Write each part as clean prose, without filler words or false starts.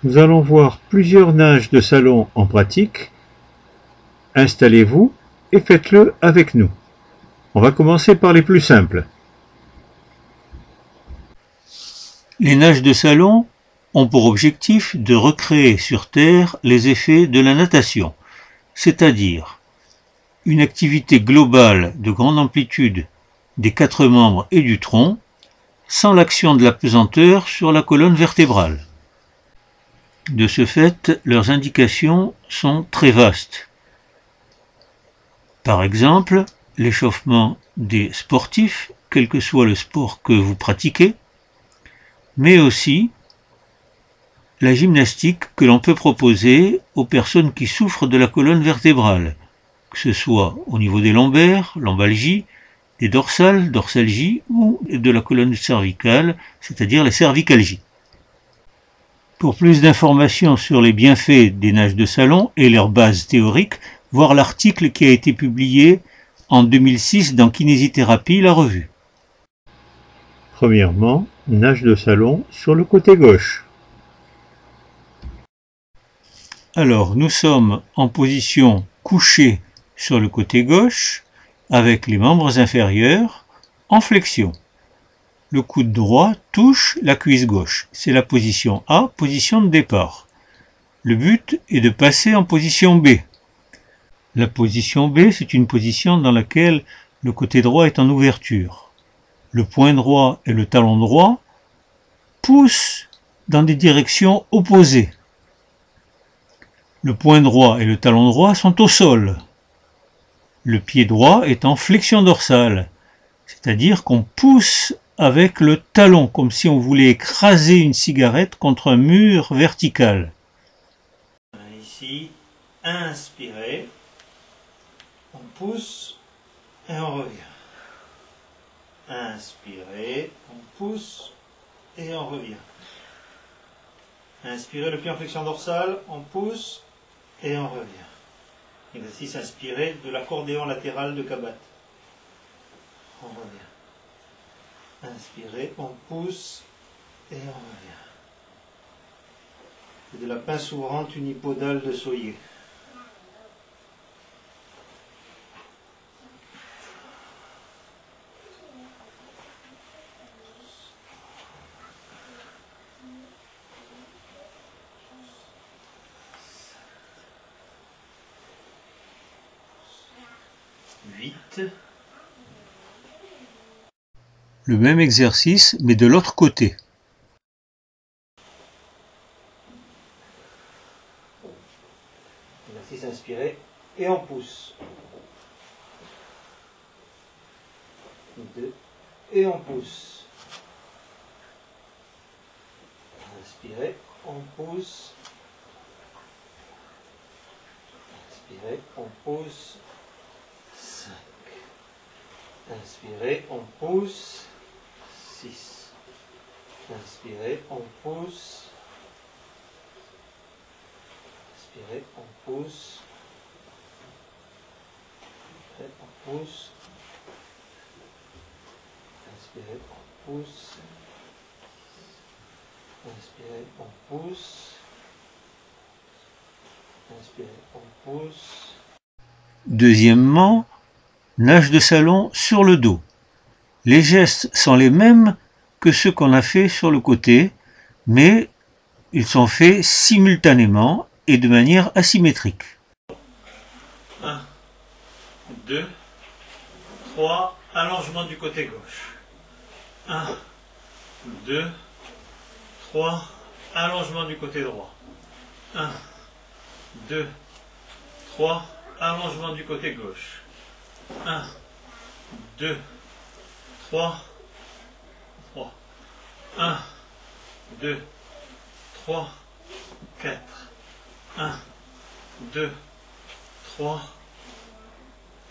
Nous allons voir plusieurs nages de salon en pratique. Installez-vous et faites-le avec nous. On va commencer par les plus simples. Les nages de salon ont pour objectif de recréer sur Terre les effets de la natation, c'est-à-dire une activité globale de grande amplitude des 4 membres et du tronc, sans l'action de la pesanteur sur la colonne vertébrale. De ce fait, leurs indications sont très vastes. Par exemple, l'échauffement des sportifs, quel que soit le sport que vous pratiquez, mais aussi la gymnastique que l'on peut proposer aux personnes qui souffrent de la colonne vertébrale, que ce soit au niveau des lombaires, lombalgie, des dorsales, dorsalgie, ou de la colonne cervicale, c'est-à-dire les cervicalgies. Pour plus d'informations sur les bienfaits des nages de salon et leurs bases théoriques, voir l'article qui a été publié en 2006 dans Kinésithérapie, la revue. Premièrement, nage de salon sur le côté gauche. Alors, nous sommes en position couchée sur le côté gauche, avec les membres inférieurs en flexion. Le coude droit touche la cuisse gauche. C'est la position A, position de départ. Le but est de passer en position B. La position B, c'est une position dans laquelle le côté droit est en ouverture. Le poing droit et le talon droit poussent dans des directions opposées. Le poing droit et le talon droit sont au sol. Le pied droit est en flexion dorsale, c'est-à-dire qu'on pousse avec le talon, comme si on voulait écraser une cigarette contre un mur vertical. Ici, inspirez, on pousse et on revient. Inspirez, on pousse et on revient. Inspirez, le pied en flexion dorsale, on pousse et on revient. Exercice inspiré de l'accordéon latéral de Kabat. On revient. Inspirez, on pousse et on revient. C'est de la pince ouvrante unipodale de Soyer. Le même exercice, mais de l'autre côté. Exercice inspiré et on pousse. 2 et on pousse. Inspirez, on pousse. Inspirez, on pousse. 5. Inspirez, on pousse. 6. Inspirez, on pousse. Inspirez, on pousse. Inspirez, on pousse. Inspirez, on pousse. Inspirez, on pousse. Inspirez, on pousse. Deuxièmement, nage de salon sur le dos. Les gestes sont les mêmes que ceux qu'on a fait sur le côté, mais ils sont faits simultanément et de manière asymétrique. 1, 2, 3, allongement du côté gauche. 1, 2, 3, allongement du côté droit. 1, 2, 3, allongement du côté gauche. 1, 2, 3, 3. 1, 2, 3, 4. 1, 2, 3,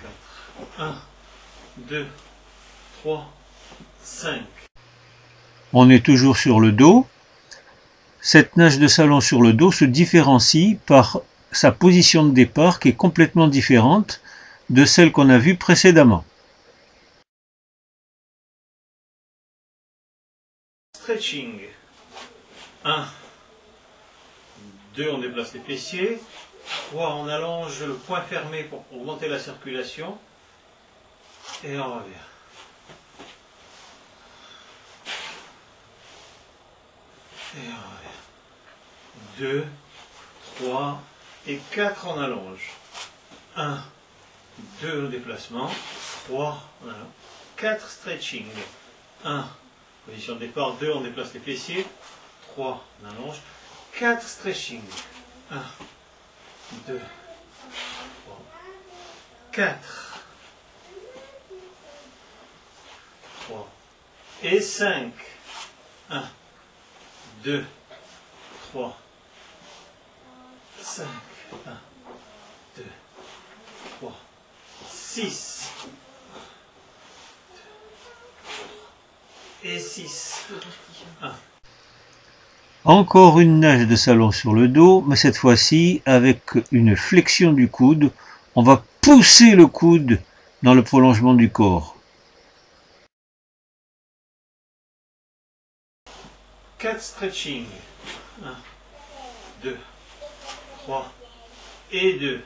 4. 1, 2, 3, 5. On est toujours sur le dos. Cette nage de salon sur le dos se différencie par sa position de départ qui est complètement différente de celle qu'on a vue précédemment. Stretching. 1, 2, on déplace les fessiers. 3, on allonge le poing fermé pour augmenter la circulation. Et on revient. Et on revient. 2, 3 et 4, on allonge. 1, 2, le déplacement. 3, on allonge. 4, stretching. 1, position de départ. 2, on déplace les fessiers. 3, on allonge. 4, stretching. 1, 2, 3, 4, 3 et 5. 1, 2, 3, 5, 1, 2, 3, 6 et 6. 1. Encore une nage de salon sur le dos, mais cette fois-ci avec une flexion du coude. On va pousser le coude dans le prolongement du corps. 4 stretching. 1, 2, 3 et 2.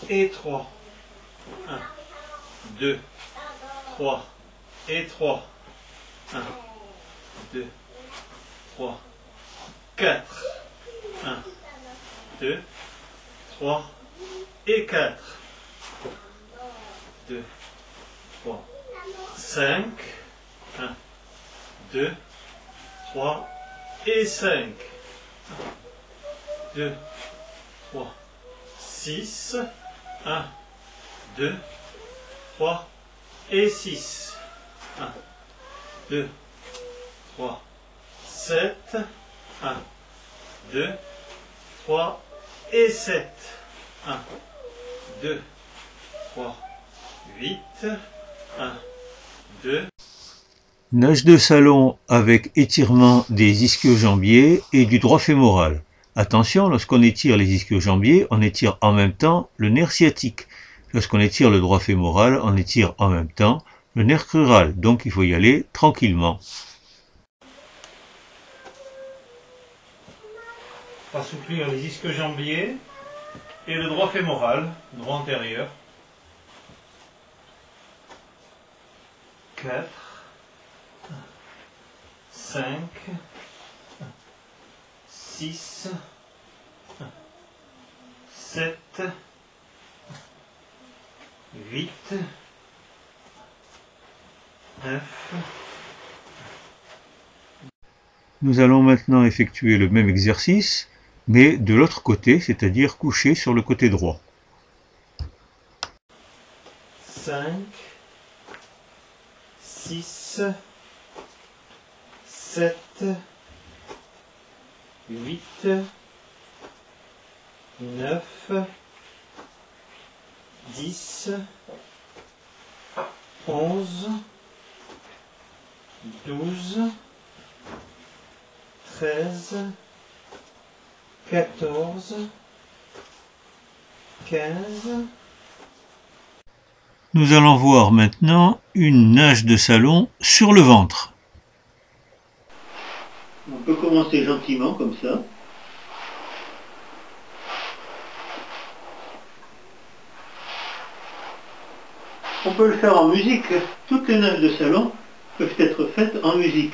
Et 3. 1, 2, 3 et 3. 1, 2, 3, 4. 1, 2, 3 et 4. 2, 3, 5. 1, 2, 3 et 5. 1, 2, 3, 6. 1, 2, 3 et 6. 1, 2, 3, 7, 1, 2, 3 et 7, 1, 2, 3, 8, 1, 2. Nage de salon avec étirement des ischio-jambiers et du droit fémoral. Attention, lorsqu'on étire les ischio-jambiers, on étire en même temps le nerf sciatique. Lorsqu'on étire le droit fémoral, on étire en même temps le nerf crural, donc il faut y aller tranquillement. Assouplir les ischio-jambiers et le droit fémoral, droit antérieur. 4, 5, 6, 7, 8, 9. Nous allons maintenant effectuer le même exercice, mais de l'autre côté, c'est-à-dire couché sur le côté droit. 5, 6, 7, 8, 9, 10, 11, 12, 13, 14, 15. Nous allons voir maintenant une nage de salon sur le ventre. On peut commencer gentiment comme ça. On peut le faire en musique. Toutes les nages de salon peuvent être faites en musique.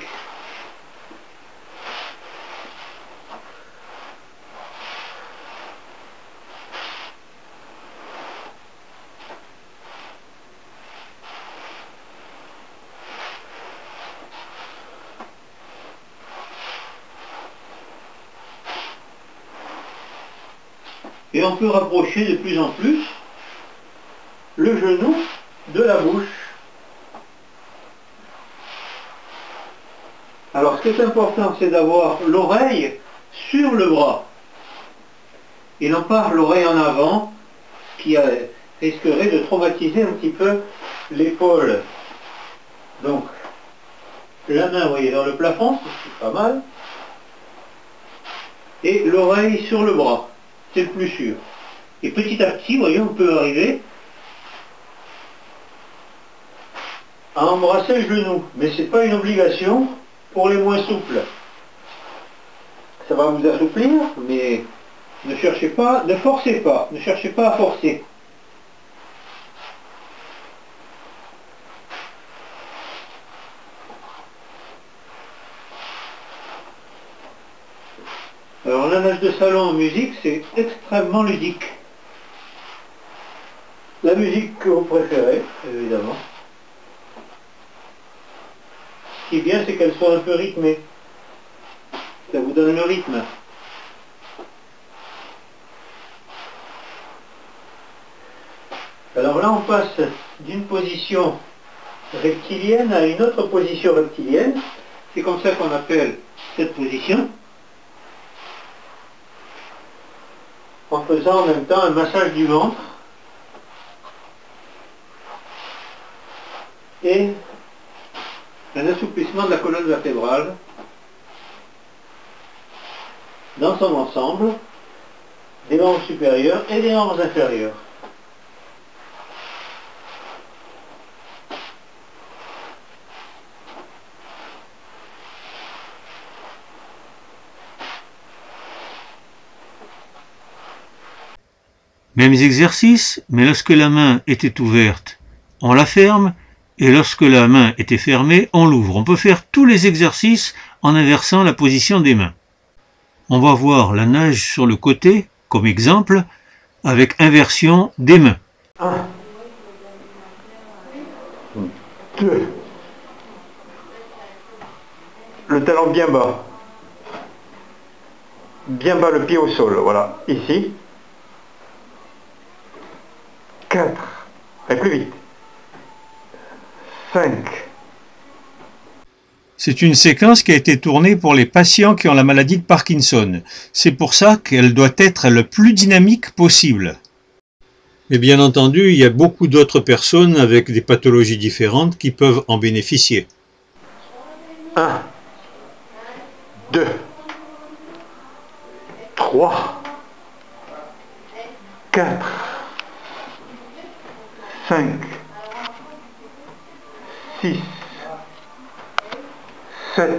Et on peut rapprocher de plus en plus le genou de la bouche. Alors ce qui est important, c'est d'avoir l'oreille sur le bras et non pas l'oreille en avant, qui risquerait de traumatiser un petit peu l'épaule. Donc la main, vous voyez, dans le plafond, c'est pas mal, et l'oreille sur le bras, c'est le plus sûr. Et petit à petit, vous voyez, on peut arriver à embrasser le genou, mais ce n'est pas une obligation pour les moins souples. ça va vous assouplir, mais ne cherchez pas, ne forcez pas, ne cherchez pas à forcer. Alors la nage de salon en musique, c'est extrêmement ludique. La musique que vous préférez, évidemment. Ce qui est bien, c'est qu'elle soit un peu rythmée. Ça vous donne le rythme. Alors là, on passe d'une position rectilienne à une autre position rectilienne. C'est comme ça qu'on appelle cette position. En faisant en même temps un massage du ventre et un assouplissement de la colonne vertébrale dans son ensemble, des membres supérieurs et des membres inférieurs. Mêmes exercices, mais lorsque la main était ouverte, on la ferme, et lorsque la main était fermée, on l'ouvre. On peut faire tous les exercices en inversant la position des mains. On va voir la nage sur le côté, comme exemple, avec inversion des mains. 1, 2, le talon bien bas le pied au sol, voilà, ici. 4, allez plus vite. 5. C'est une séquence qui a été tournée pour les patients qui ont la maladie de Parkinson. C'est pour ça qu'elle doit être le plus dynamique possible. Mais bien entendu, il y a beaucoup d'autres personnes avec des pathologies différentes qui peuvent en bénéficier. 1, 2, 3, 4, 5, 6, 7,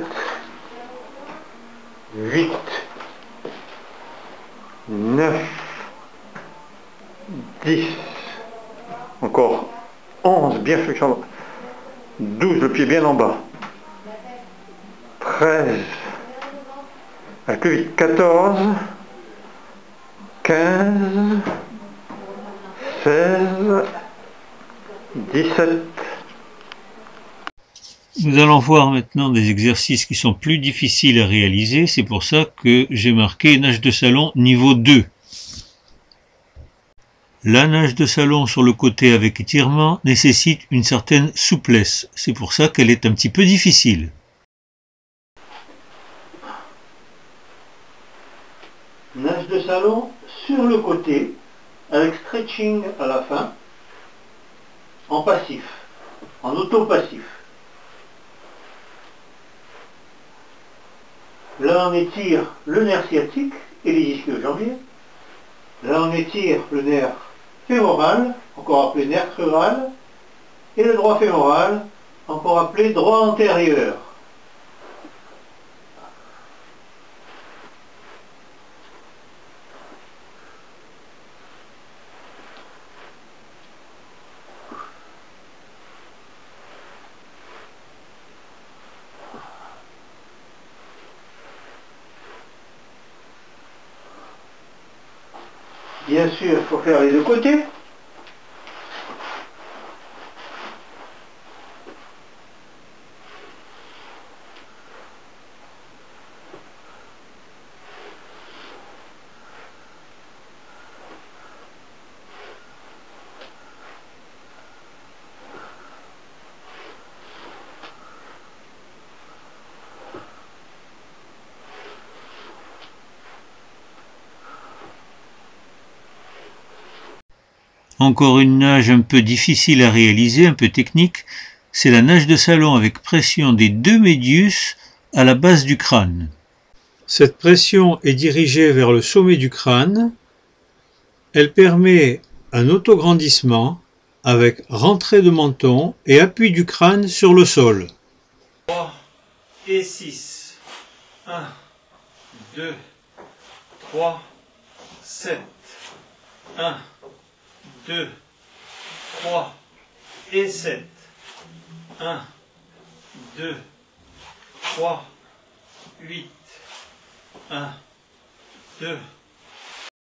8, 9, 10, encore 11, bien flexion, 12, le pied bien en bas, 13, allez plus vite, 14, 15, 16, 17. Nous allons voir maintenant des exercices qui sont plus difficiles à réaliser. C'est pour ça que j'ai marqué nage de salon niveau 2. La nage de salon sur le côté avec étirement nécessite une certaine souplesse. C'est pour ça qu'elle est un petit peu difficile. Nage de salon sur le côté, avec stretching à la fin, en passif, en auto-passif. Là on étire le nerf sciatique et les ischio-jambiers. Là on étire le nerf fémoral, encore appelé nerf crural, et le droit fémoral, encore appelé droit antérieur. Bien sûr, il faut faire les deux côtés. Encore une nage un peu difficile à réaliser, un peu technique, c'est la nage de salon avec pression des deux médius à la base du crâne. Cette pression est dirigée vers le sommet du crâne. Elle permet un autograndissement avec rentrée de menton et appui du crâne sur le sol. 3 et 6. 1, 2, 3, 7. 1, 2, 3 et 7. 1, 2, 3, 8. 1, 2,